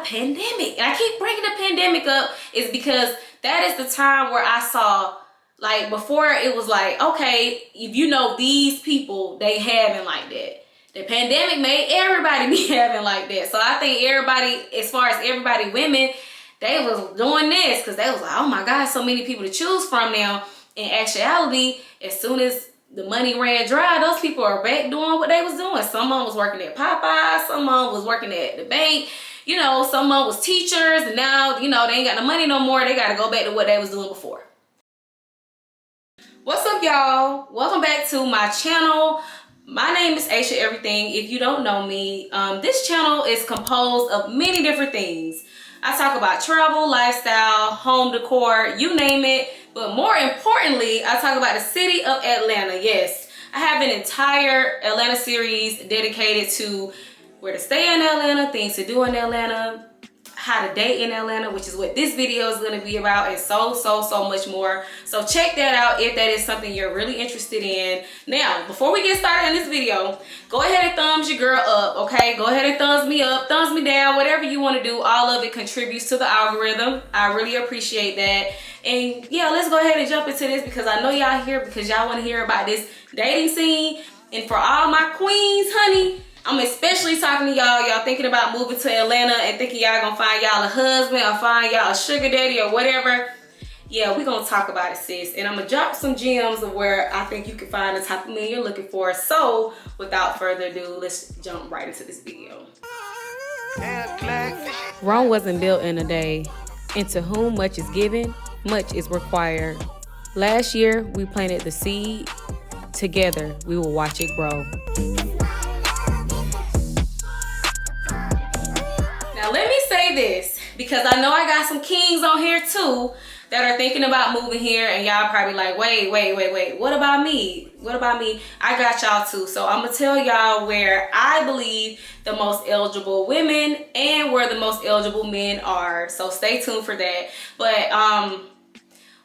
pandemic. And I keep bringing the pandemic up is because that is the time where I saw, like, before it was like, okay, if you know these people, they having like that. The pandemic made everybody be having like that. So I think everybody, as far as everybody, women, they was doing this because they was like, oh my God, so many people to choose from now. In actuality, as soon as the money ran dry, those people are back doing what they was doing. Some of them was working at Popeyes, some of them was working at the bank, you know, some of them was teachers, and now, you know, they ain't got the money no more. They got to go back to what they was doing before. What's up, y'all? Welcome back to my channel. My name is Asha Everything. If you don't know me, this channel is composed of many different things. I talk about travel, lifestyle, home decor, you name it. But more importantly, I talk about the city of Atlanta. Yes, I have an entire Atlanta series dedicated to where to stay in Atlanta, things to do in Atlanta, how to date in Atlanta, which is what this video is going to be about, and so much more. So check that out if that is something you're really interested in. Now, before we get started in this video, go ahead and thumbs your girl up, okay? Go ahead and thumbs me up, thumbs me down, whatever you want to do. All of it contributes to the algorithm. I really appreciate that. And yeah, let's go ahead and jump into this because I know y'all here because y'all want to hear about this dating scene. And for all my queens, honey, I'm especially talking to y'all thinking about moving to Atlanta and thinking y'all gonna find y'all a husband or find y'all a sugar daddy or whatever. Yeah, we're gonna talk about it, sis. And I'm gonna drop some gems of where I think you can find the type of man you're looking for. So without further ado, let's jump right into this video. Rome wasn't built in a day. And to whom much is given, much is required. Last year, we planted the seed. Together, we will watch it grow. Now let me say this, because I know I got some kings on here too that are thinking about moving here, and y'all probably like, wait, what about me? What about me? I got y'all too. So I'm gonna tell y'all where I believe the most eligible women and where the most eligible men are. So stay tuned for that. But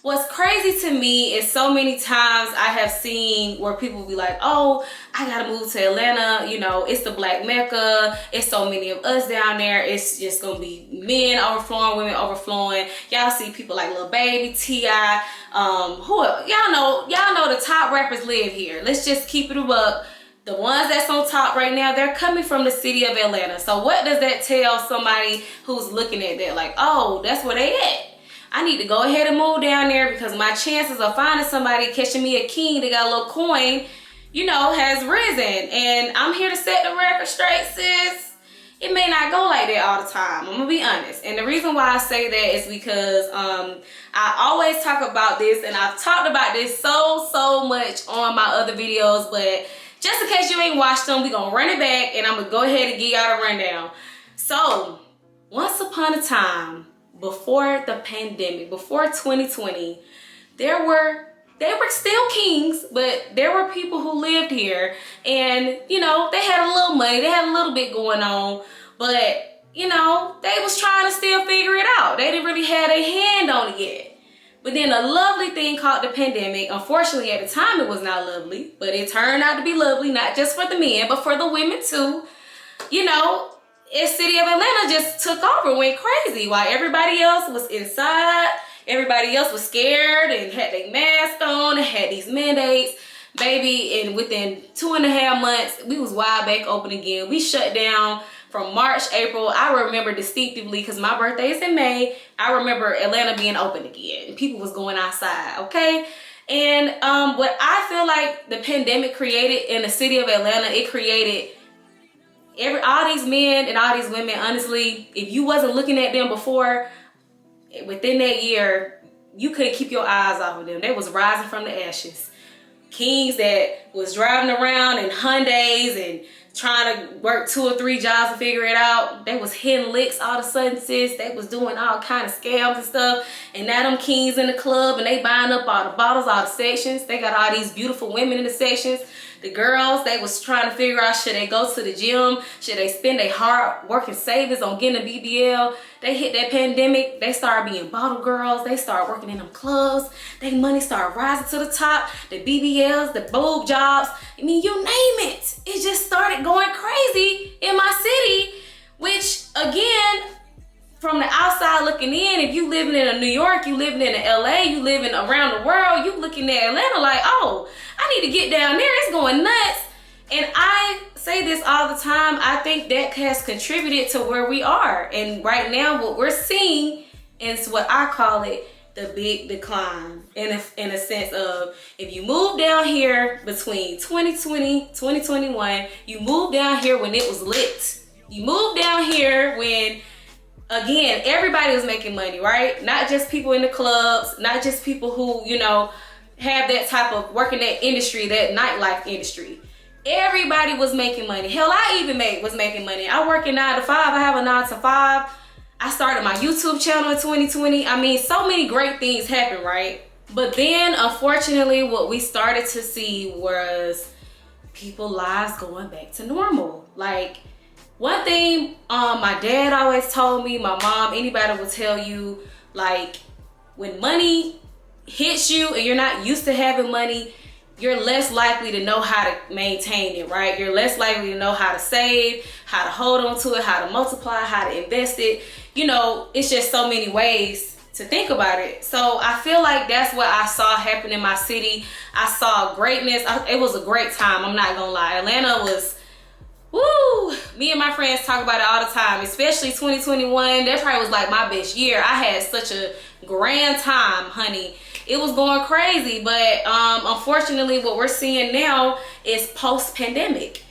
what's crazy to me is so many times I have seen where people be like, oh, I gotta move to Atlanta, you know, it's the Black Mecca, it's so many of us down there, it's just gonna be men overflowing, women overflowing. Y'all see people like Lil Baby, T.I., y'all know the top rappers live here. Let's just keep it a buck. The ones that's on top right now, they're coming from the city of Atlanta. So what does that tell somebody who's looking at that like, oh, that's where they at? I need to go ahead and move down there because my chances of finding somebody, catching me a king that got a little coin, you know, has risen. And I'm here to set the record straight, sis. It may not go like that all the time. I'm gonna be honest. And the reason why I say that is because I always talk about this, and I've talked about this so much on my other videos, but just in case you ain't watched them, we're gonna run it back and I'm gonna go ahead and give y'all a rundown. So, once upon a time, before the pandemic, before 2020, they were still kings, but there were people who lived here, and you know, they had a little money, they had a little bit going on, but you know, they was trying to still figure it out. They didn't really have a hand on it yet. But then a lovely thing called the pandemic, unfortunately at the time it was not lovely, but it turned out to be lovely, not just for the men, but for the women too. You know, the city of Atlanta just took over, went crazy while everybody else was inside. Everybody else was scared and had their mask on and had these mandates. Baby, and within 2.5 months, we was wide back open again. We shut down from March, April. I remember distinctively because my birthday is in May. I remember Atlanta being open again and people was going outside, okay? And what I feel like the pandemic created in the city of Atlanta, it created all these men and all these women. Honestly, if you wasn't looking at them before, within that year, you couldn't keep your eyes off of them. They was rising from the ashes. Kings that was driving around in Hyundais and trying to work 2 or 3 jobs to figure it out. They was hitting licks all of a sudden, sis. They was doing all kind of scams and stuff. And now them kings in the club and they buying up all the bottles, all the sections. They got all these beautiful women in the sections. The girls, they was trying to figure out, should they go to the gym? Should they spend their hard working savings on getting a BBL? They hit that pandemic. They started being bottle girls. They started working in them clubs. Their money started rising to the top. The BBLs, the boob jobs. I mean, you name it. It just started going crazy in my city, which again, from the outside looking in, if you living in a New York, you living in a LA, you living around the world, you looking at Atlanta like, oh, I need to get down there. It's going nuts. And I say this all the time. I think that has contributed to where we are. And right now, what we're seeing is what I call it the big decline. In a sense of, if you move down here between 2020, 2021, you moved down here when it was lit. You moved down here when, again, everybody was making money, right? Not just people in the clubs, not just people who, you know, have that type of work in that industry, that nightlife industry. Everybody was making money. Hell, I even was making money. I work in 9 to 5. I have a 9 to 5. I started my YouTube channel in 2020. I mean, so many great things happened, right? But then, unfortunately, what we started to see was people's lives going back to normal. Like, one thing my dad always told me, my mom, anybody will tell you, like, when money hits you and you're not used to having money, you're less likely to know how to maintain it, right? You're less likely to know how to save, how to hold on to it, how to multiply, how to invest it. You know, it's just so many ways to think about it. So I feel like that's what I saw happen in my city. I saw greatness. It was a great time. I'm not gonna lie. Atlanta was, woo! Me and my friends talk about it all the time, especially 2021. That probably was like my best year. I had such a grand time, honey. It was going crazy, but unfortunately what we're seeing now is post-pandemic.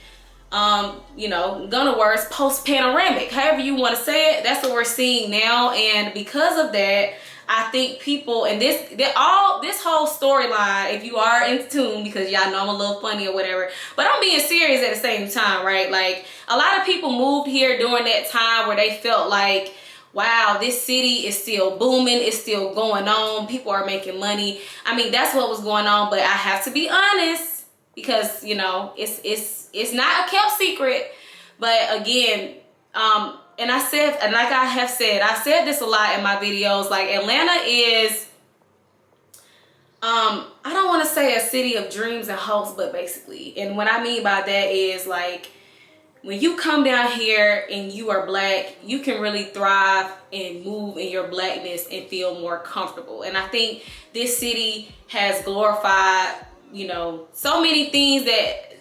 You know, gonna worse, post-panoramic, however you want to say it. That's what we're seeing now, and because of that, I think people, and this whole storyline, if you are in tune, because y'all know I'm a little funny or whatever, but I'm being serious at the same time, right? Like, a lot of people moved here during that time where they felt like, wow, this city is still booming, it's still going on, people are making money. I mean, that's what was going on, but I have to be honest, because, you know, it's not a kept secret. But again, and I said, and like I have said, I said this a lot in my videos, like, Atlanta is, I don't want to say a city of dreams and hopes, but basically, and what I mean by that is, like, when you come down here and you are black, you can really thrive and move in your blackness and feel more comfortable. And I think this city has glorified, you know, so many things that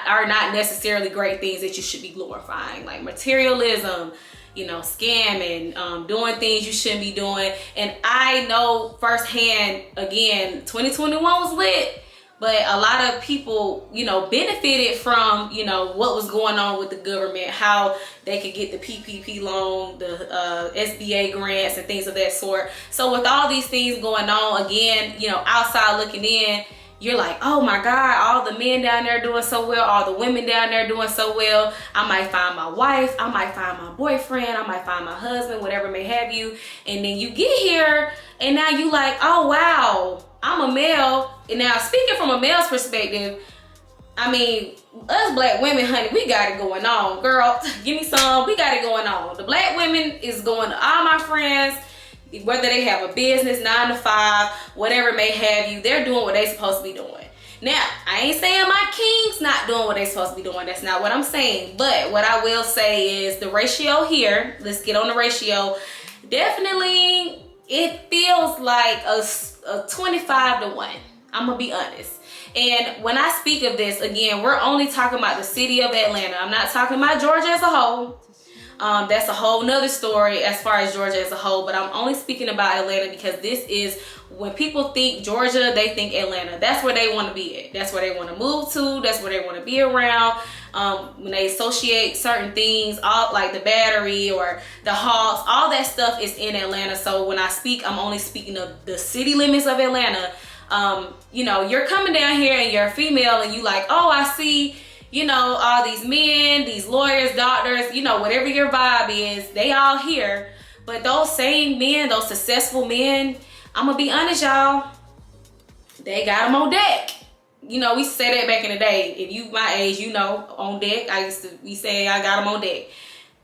are not necessarily great things that you should be glorifying, like materialism, you know, scamming, doing things you shouldn't be doing. And I know firsthand, again, 2021 was lit. But a lot of people, you know, benefited from, you know, what was going on with the government, how they could get the PPP loan, the SBA grants and things of that sort. So with all these things going on, again, you know, outside looking in, you're like, oh my God, all the men down there doing so well, all the women down there doing so well. I might find my wife, I might find my boyfriend, I might find my husband, whatever may have you. And then you get here and now you like, oh wow, I'm a male. And now, speaking from a male's perspective, I mean, us black women, honey, we got it going on. Girl, give me some. We got it going on. The black women is going to all my friends, whether they have a business, 9 to 5, whatever may have you, they're doing what they supposed to be doing. Now, I ain't saying my kings not doing what they supposed to be doing. That's not what I'm saying. But what I will say is the ratio here, let's get on the ratio, definitely it feels like a 25 to 1. I'm gonna be honest. And when I speak of this, again, we're only talking about the city of Atlanta. I'm not talking about Georgia as a whole. That's a whole nother story as far as Georgia as a whole, but I'm only speaking about Atlanta because this is, when people think Georgia, they think Atlanta. That's where they want to be at. That's where they want to move to. That's where they want to be around. When they associate certain things, all like the Battery or the Hawks, all that stuff is in Atlanta. So when I speak, I'm only speaking of the city limits of Atlanta. You know, you're coming down here and you're a female and you like, oh, I see, you know, all these men, these lawyers, doctors, you know, whatever your vibe is, they all here. But those same men, those successful men, I'm gonna be honest, y'all, they got them on deck. You know, we used to say that back in the day. If you my age, you know, on deck. We say I got them on deck.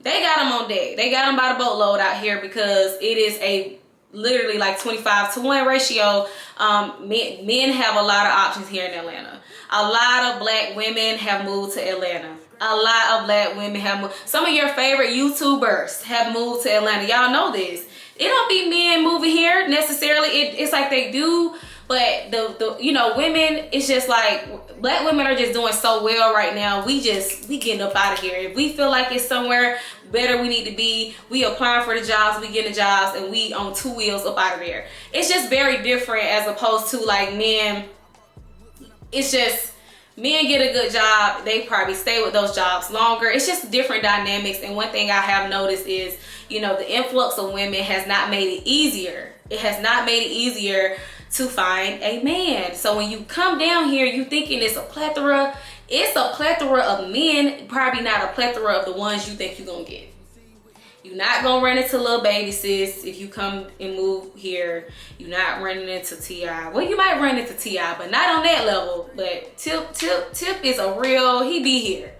They got them on deck. They got them by the boatload out here because it is a literally like 25 to 1 ratio. Men have a lot of options here in Atlanta. A lot of black women have moved to Atlanta. A lot of black women have moved. Some of your favorite YouTubers have moved to Atlanta. Y'all know this. It don't be men moving here necessarily. It's like they do, but the you know, women, it's just like black women are just doing so well right now. We getting up out of here. If we feel like it's somewhere better we need to be, we applying for the jobs, we getting the jobs, and we on 2 wheels up out of there. It's just very different as opposed to like men. It's just men get a good job, they probably stay with those jobs longer. It's just different dynamics. And one thing I have noticed is, you know, the influx of women has not made it easier. It has not made it easier to find a man. So when you come down here, you thinking it's a plethora. It's a plethora of men, probably not a plethora of the ones you think you're gonna get. You're not gonna run into little baby sis if you come and move here. You're not running into T.I. Well, you might run into T.I., but not on that level. But Tip is a real, he be here.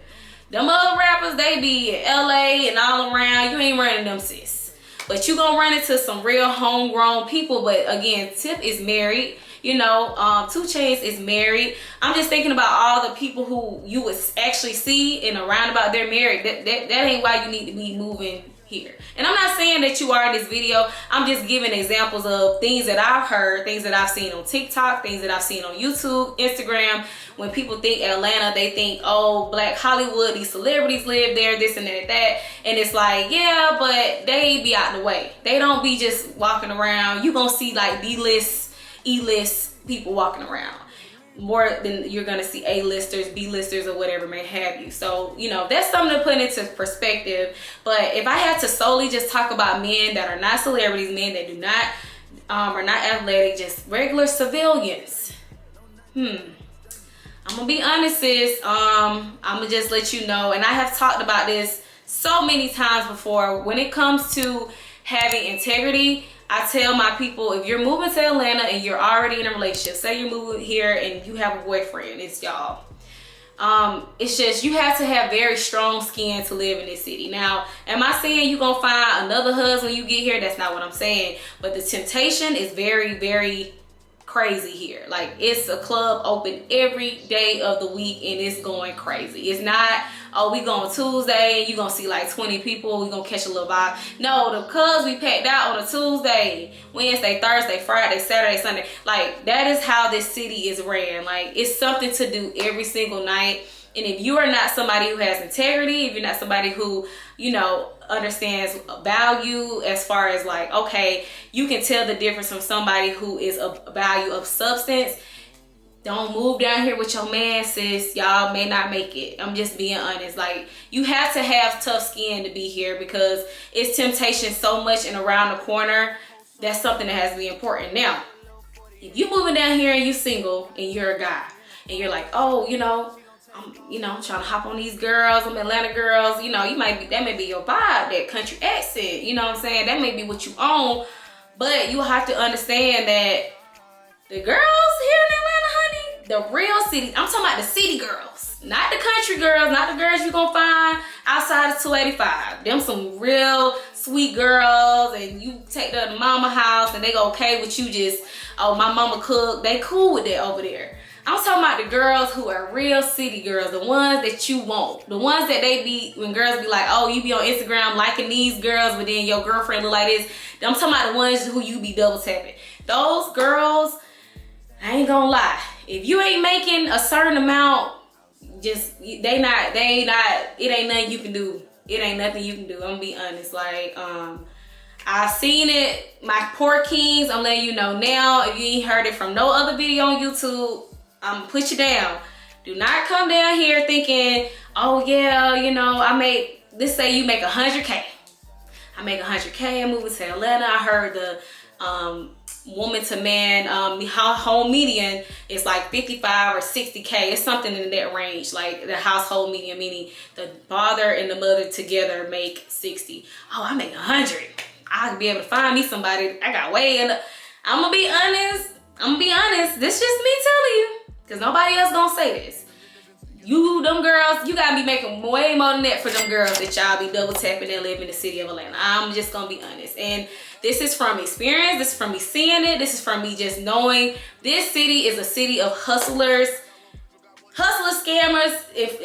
Them other rappers, they be in LA and all around. You ain't running them sis. But you gonna run into some real homegrown people. But again, Tip is married. You know, 2 Chainz is married. I'm just thinking about all the people who you would actually see and around about they're married. That ain't why you need to be moving here. And I'm not saying that you are in this video. I'm just giving examples of things that I've heard, things that I've seen on TikTok, things that I've seen on YouTube, Instagram. When people think Atlanta, they think, oh, Black Hollywood, these celebrities live there, this and that. And it's like, yeah, but they be out the way. They don't be just walking around. You gonna see like D-list, E-list people walking around more than you're gonna see A-listers, B-listers, or whatever may have you. So, you know, that's something to put into perspective. But if I had to solely just talk about men that are not celebrities, men that do not are not athletic, just regular civilians, I'm gonna be honest, sis. I'm gonna just let you know, and I have talked about this so many times before. When it comes to having integrity, I tell my people, if you're moving to Atlanta and you're already in a relationship, say you're moving here and you have a boyfriend, it's y'all. It's just, you have to have very strong skin to live in this city. Now, am I saying you're gonna find another husband when you get here? That's not what I'm saying. But the temptation is very, very crazy here. Like, it's a club open every day of the week and it's going crazy. It's not, oh, we going Tuesday and you gonna see like 20 people, we gonna catch a little vibe. No, the clubs we packed out on a Tuesday, Wednesday, Thursday, Friday, Saturday, Sunday. Like, that is how this city is ran. Like, it's something to do every single night. And if you are not somebody who has integrity, if you're not somebody who, you know, understands value as far as like, okay, you can tell the difference from somebody who is a value of substance, don't move down here with your man, sis. Y'all may not make it. I'm just being honest. Like, you have to have tough skin to be here because it's temptation so much and around the corner. That's something that has to be important. Now, if you moving down here and you single and you're a guy and you're like, oh, I'm trying to hop on these girls, I'm Atlanta girls, you might be, that may be your vibe, that country accent, you know what I'm saying? That may be what you own, but you have to understand that the girls here in Atlanta, honey, the real city, I'm talking about the city girls, not the country girls, not the girls you're gonna find outside of 285. Them some real sweet girls, and you take them to mama house and they go okay with you just, oh, my mama cook, they cool with that over there. I'm talking about the girls who are real city girls, the ones that you want. The ones that they be, when girls be like, oh, you be on Instagram liking these girls, but then your girlfriend look like this. I'm talking about the ones who you be double tapping. Those girls, I ain't gonna lie. If you ain't making a certain amount, just, it ain't nothing you can do. It ain't nothing you can do. I'm gonna be honest. Like, I've seen it. My poor kings, I'm letting you know now. If you ain't heard it from no other video on YouTube, I'm gonna put you down. Do not come down here thinking, oh yeah, let's say you make 100K. I make 100K, I'm moving to Atlanta. I heard the woman to man, home median is like 55 or 60K. It's something in that range. Like the household median, meaning the father and the mother together make 60. Oh, I make 100. I'll be able to find me somebody. I got way in. I'm gonna be honest. This just me telling you. Because nobody else gonna say this. Them girls, you gotta be making way more than that for them girls that y'all be double tapping and live in the city of Atlanta. I'm just gonna be honest. And this is from experience. This is from me seeing it. This is from me just knowing this city is a city of hustlers, scammers,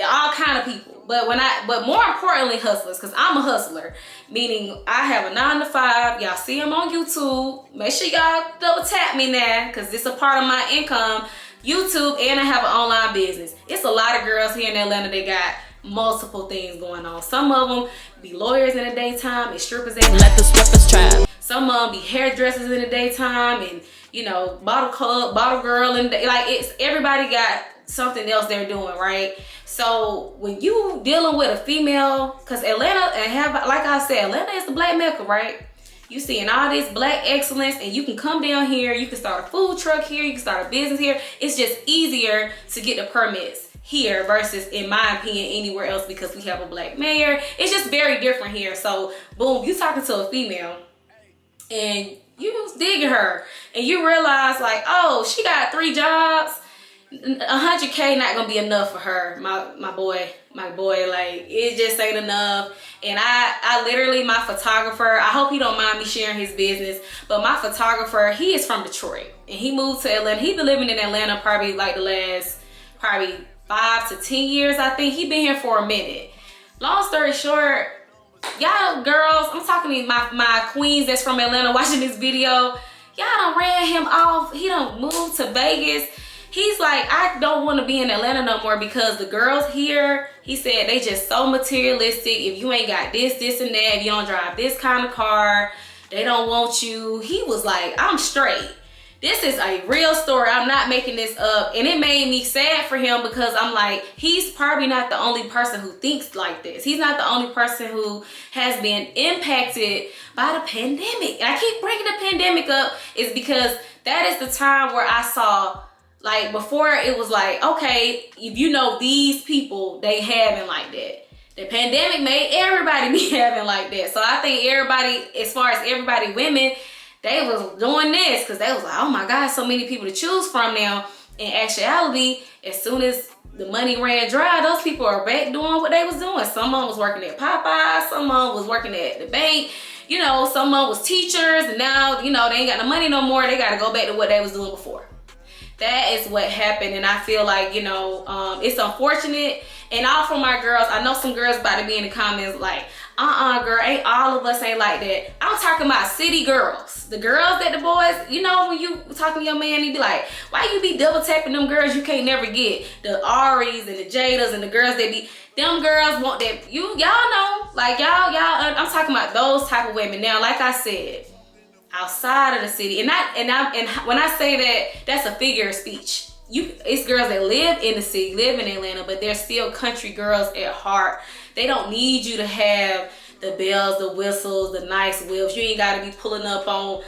all kind of people. but more importantly, hustlers, because I'm a hustler, meaning I have a 9 to 5. Y'all see them on YouTube. Make sure y'all double tap me now, because it's a part of my income. YouTube, and I have an online business. It's a lot of girls here in Atlanta that got multiple things going on. Some of them be lawyers in the daytime and strippers at night. Let the strippers try. Some of them be hairdressers in the daytime and, you know, bottle girl, and like, it's everybody got something else they're doing, right? So when you dealing with a female, because Atlanta, like I said, Atlanta is the black Mecca, right? You seeing all this black excellence, and you can come down here, you can start a food truck here, you can start a business here. It's just easier to get the permits here versus, in my opinion, anywhere else, because we have a black mayor. It's just very different here. So boom, you talking to a female and you was digging her, and you realize like, oh, she got 3 jobs. 100K not gonna be enough for her, my boy, like, it just ain't enough. And I literally, my photographer, I hope he don't mind me sharing his business, but my photographer, he is from Detroit, and he moved to Atlanta. He been living in Atlanta probably like the last 5 to 10 years. I think he been here for a minute. Long story short, y'all girls, I'm talking to my queens that's from Atlanta watching this video, y'all done ran him off. He done moved to Vegas. He's like, I don't want to be in Atlanta no more, because the girls here, he said, they just so materialistic. If you ain't got this, and that, if you don't drive this kind of car, they don't want you. He was like, I'm straight. This is a real story. I'm not making this up. And it made me sad for him, because I'm like, he's probably not the only person who thinks like this. He's not the only person who has been impacted by the pandemic. And I keep bringing the pandemic up is because that is the time where I saw, like, before it was like, okay, if you know these people, they having like that. The pandemic made everybody be having like that. So I think everybody, as far as everybody, women, they was doing this because they was like, oh my God, so many people to choose from now. In actuality, as soon as the money ran dry, those people are back doing what they was doing. Some of them was working at Popeye, some of them was working at the bank, you know, some of them was teachers, and now, you know, they ain't got the money no more. They got to go back to what they was doing before. That is what happened, and I feel like, you know, it's unfortunate. And all for my girls, I know some girls about to be in the comments like, girl, ain't all of us ain't like that. I'm talking about city girls. The girls that the boys, you know, when you talking to your man, he be like, why you be double tapping them girls you can't never get? The Aries and the Jadas and the girls that be, them girls want that, y'all know, like y'all, I'm talking about those type of women. Now, like I said, outside of the city, and when I say that, that's a figure of speech. It's girls that live in the city, live in Atlanta, but they're still country girls at heart. They don't need you to have the bells, the whistles, the nice whips. You ain't got to be pulling up on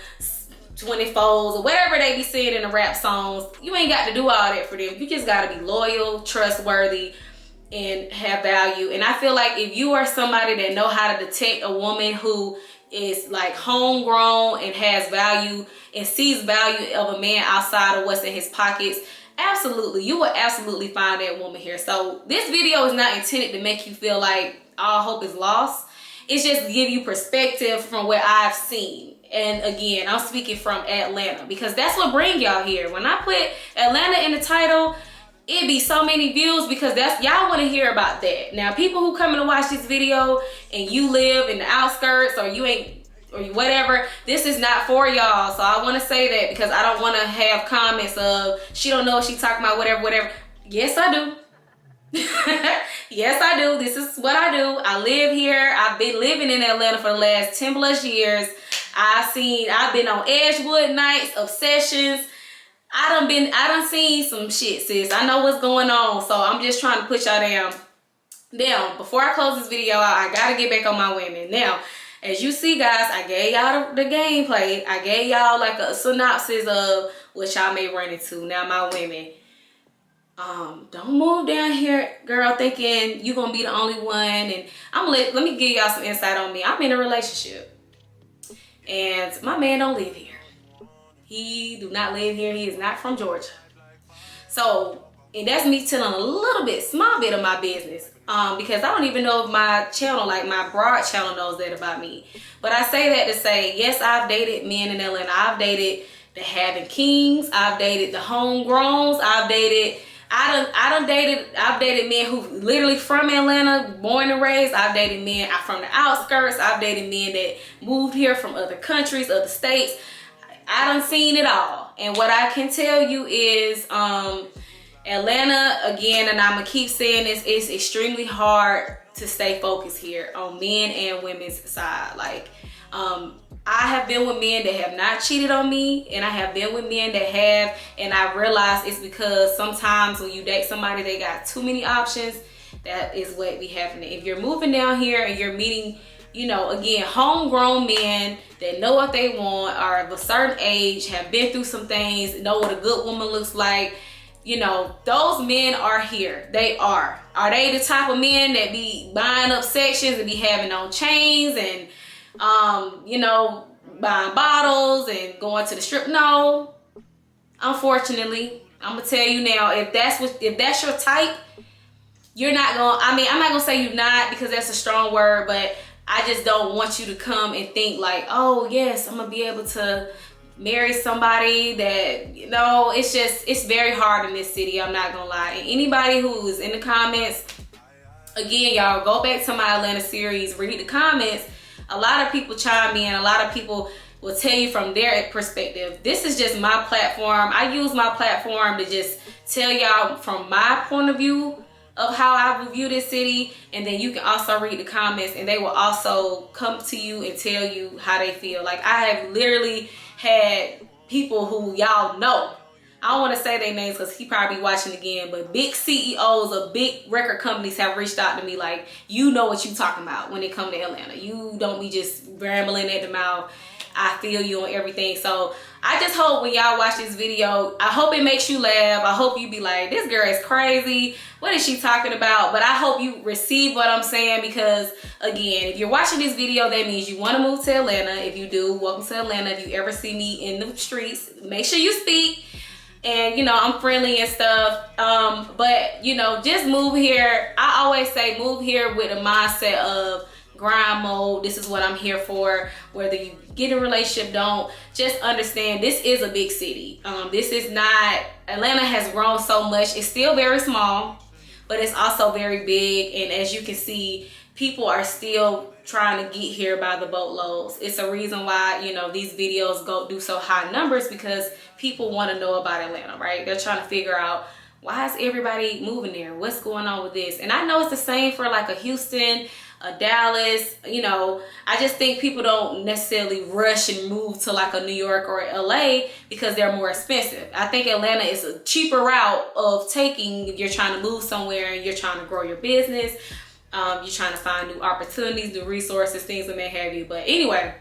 24s or whatever they be saying in the rap songs. You ain't got to do all that for them. You just got to be loyal, trustworthy, and have value. And I feel like if you are somebody that know how to detect a woman who is like homegrown and has value and sees value of a man outside of what's in his pockets, absolutely, you will absolutely find that woman here. So this video is not intended to make you feel like all hope is lost. It's just to give you perspective from what I've seen. And again, I'm speaking from Atlanta because that's what bring y'all here. When I put Atlanta in the title, it be so many views because that's, y'all want to hear about that. Now, people who come in to watch this video and you live in the outskirts or you ain't, or whatever, this is not for y'all. So I want to say that because I don't want to have comments of, she don't know what she talking about, whatever. Yes, I do. Yes, I do. This is what I do. I live here. I've been living in Atlanta for the last 10 plus years. I've been on Edgewood nights, obsessions. I done seen some shit, sis. I know what's going on. So I'm just trying to put y'all down. Now, before I close this video out, I gotta get back on my women. Now, as you see, guys, I gave y'all the gameplay. I gave y'all like a synopsis of what y'all may run into. Now, my women, don't move down here, girl, thinking you gonna be the only one. And let me give y'all some insight on me. I'm in a relationship, and my man don't live here. He do not live here. He is not from Georgia. So, and that's me telling a little bit, small bit of my business. Because I don't even know if my channel, like my broad channel, knows that about me. But I say that to say, yes, I've dated men in Atlanta. I've dated the having kings. I've dated the homegrowns. I've dated I've dated men who literally from Atlanta, born and raised. I've dated men from the outskirts. I've dated men that moved here from other countries, other states. I done seen it all. And what I can tell you is Atlanta, again, and I'm going to keep saying this, it's extremely hard to stay focused here on men and women's side. Like, I have been with men that have not cheated on me, and I have been with men that have, and I realized it's because sometimes when you date somebody, they got too many options. That is what be happening. If you're moving down here and you're meeting, you know, again, homegrown men that know what they want, are of a certain age, have been through some things, know what a good woman looks like, you know, those men are here. They are. Are they the type of men that be buying up sections and be having on chains and you know, buying bottles and going to the strip? No, unfortunately. I'm gonna tell you now, if that's your type, you're not gonna, I mean, I'm not gonna say you're not, because that's a strong word, but I just don't want you to come and think like, oh yes, I'm gonna be able to marry somebody that, you know, it's very hard in this city. I'm not gonna lie. And anybody who is in the comments, again, y'all, go back to my Atlanta series, read the comments. A lot of people chime in. A lot of people will tell you from their perspective. This is just my platform. I use my platform to just tell y'all from my point of view of how I view this city. And then you can also read the comments, and they will also come to you and tell you how they feel. Like, I have literally had people who y'all know, I don't want to say their names because he probably watching again, but big CEOs of big record companies have reached out to me like, you know what you talking about when it come to Atlanta. You don't be just rambling at the mouth. I feel you on everything. So I just hope when y'all watch this video, I hope it makes you laugh. I hope you be like, this girl is crazy. What is she talking about? But I hope you receive what I'm saying, because again, if you're watching this video, that means you want to move to Atlanta. If you do, welcome to Atlanta. If you ever see me in the streets, make sure you speak. And, you know, I'm friendly and stuff. But, you know, just move here. I always say move here with a mindset of grind mode. This is what I'm here for. Whether you get in a relationship, don't, just understand this is a big city. This is not, Atlanta has grown so much. It's still very small, but it's also very big. And as you can see, people are still trying to get here by the boatloads. It's a reason why, you know, these videos do so high numbers, because people want to know about Atlanta, right? They're trying to figure out, why is everybody moving there? What's going on with this? And I know it's the same for like a Houston, a Dallas, you know. I just think people don't necessarily rush and move to like a New York or LA because they're more expensive. I think Atlanta is a cheaper route of taking if you're trying to move somewhere and you're trying to grow your business. You're trying to find new opportunities, new resources, things that may have you. But anyway,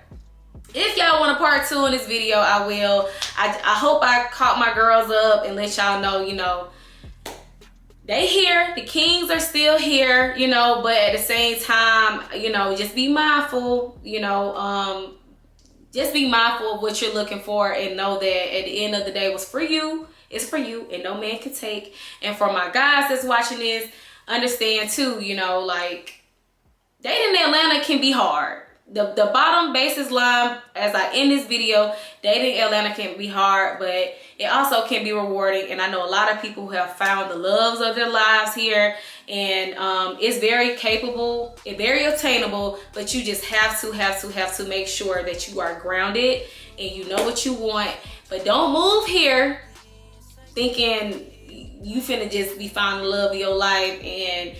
if y'all want a part 2 in this video, I will. I hope I caught my girls up and let y'all know, you know, they here. The kings are still here, you know, but at the same time, you know, just be mindful, you know, just be mindful of what you're looking for, and know that at the end of the day, what's for you is for you, and no man can take. And for my guys that's watching this, understand too, you know, like, dating in Atlanta can be hard. The bottom basis line as I end this video, dating Atlanta can be hard, but it also can be rewarding. And I know a lot of people who have found the loves of their lives here, and it's very capable and very attainable, but you just have to make sure that you are grounded and you know what you want. But don't move here thinking you finna just be finding the love of your life, and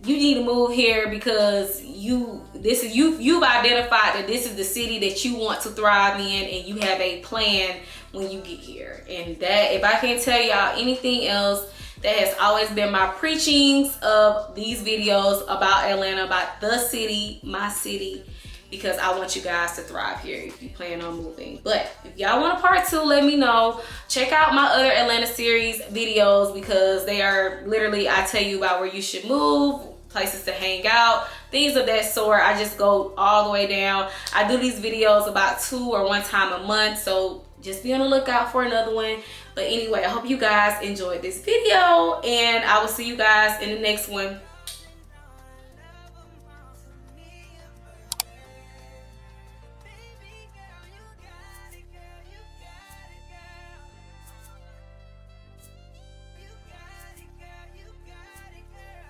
you need to move here because you've identified that this is the city that you want to thrive in, and you have a plan when you get here. And that, if I can't tell y'all anything else, that has always been my preachings of these videos about Atlanta, about the city, my city, because I want you guys to thrive here if you plan on moving. But if y'all want a part 2, let me know. Check out my other Atlanta series videos, because they are literally, I tell you about where you should move, places to hang out, things of that sort. I just go all the way down. I do these videos about 2 or 1 time a month, so just be on the lookout for another one. But anyway, I hope you guys enjoyed this video, and I will see you guys in the next one.